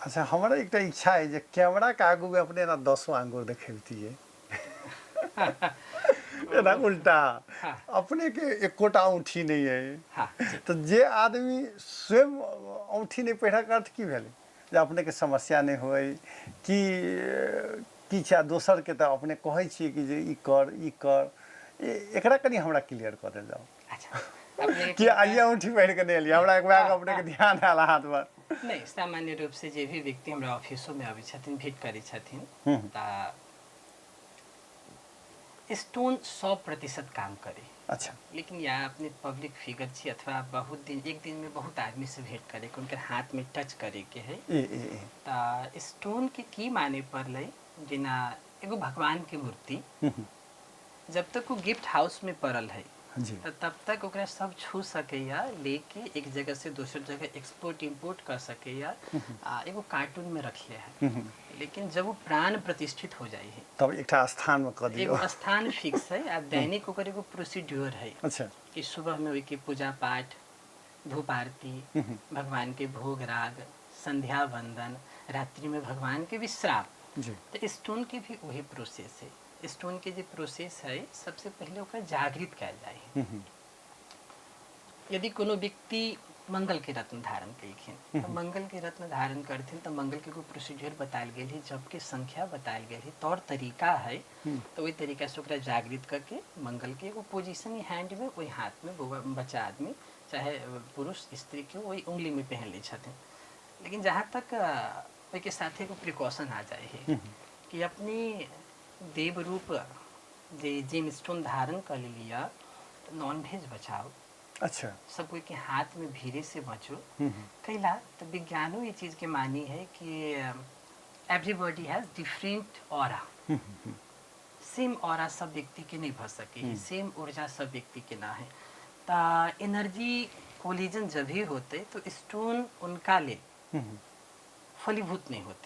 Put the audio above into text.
अच्छा हमारा एक इच्छा है जो कैमरा के आगू में अपने ना 10 आंगुर देखेती है ना उल्टा हाँ अपने के एकोटा औंठी नहीं है। हाँ जी तो जे आदमी स्वयं औंठी नहीं पहिरा के अर्थ की भेलै जे अपने के समस्या नहीं होय कि किछु आ दोसर के तो अपने कहै छियै कि जे ई कर एकरा कनी हमरा क्लियर कर देल जाओ। अच्छा अपने कि आइए औंठी पहिर के नहीं एलिए हमरा एक बार अपने के ध्यान आला हाथ पर नहीं सामान्य रूप से जे भी व्यक्ति हमरा ऑफिसो में आबै छथिन भेंट करै छथिन ता स्टोन 100% काम करे। अच्छा लेकिन या अपने पब्लिक फिगर छी अथवा बहुत दिन एक दिन में बहुत आदमी से भेंट करे के उनके हाथ में टच करे के है ए ता स्टोन के की माने पड़लै जेना एगो भगवान के मूर्ति जब तक वो गिफ्ट हाउस में पड़ल है जी तब तक ओकरा सब छू सकैया लेके एक जगह से दूसरी जगह एक्सपोर्ट इम्पोर्ट कर सकैया एगो कार्टून में रखले है। लेकिन जब वो प्राण प्रतिष्ठित हो जाए है तब एक स्थान में कर दियो एगो स्थान फिक्स है आ दैनिक ओकर एगो प्रोसीड्योर है अच्छा कि सुबह में ओके पूजा पाठ धूप आरती भगवान के भोग राग संध्या वंदन रात्रि में भगवान के विश्राम। जी तो स्टोन के भी वही प्रोसेस है। स्टोन के जो प्रोसेस है सबसे पहले ओकरा जागृत कयल जाए। यदि कोनो व्यक्ति मंगल के रत्न धारण कलखिन तो मंगल के रत्न धारण करथिन तो मंगल के एगो प्रोसीजर बतायल गेल है जब के संख्या बतायल गेल है तौर तरीका है तो वही तरीका से ओकरा जागृत करके मंगल के एगो पोजीशन हैंड में वही हाथ में बच्चा आदमी चाहे पुरुष स्त्री के वही उंगली में पहन ले छथिन। लेकिन जहाँ तक के साथ एगो प्रिकॉशन आ जाए है कि अपनी देव रूप जे जिन स्टोन धारण कर लिया तो नॉन वेज बचाओ। अच्छा सब कोई के हाथ में भीड़े से बचो कैला तो विज्ञानो ये चीज़ के मानी है कि everybody has different aura. Same aura सब व्यक्ति के नहीं भर सके सेम ऊर्जा सब व्यक्ति के ना है ता एनर्जी कोलिजन जब भी होते तो स्टोन उनका ले फलीभूत नहीं होते।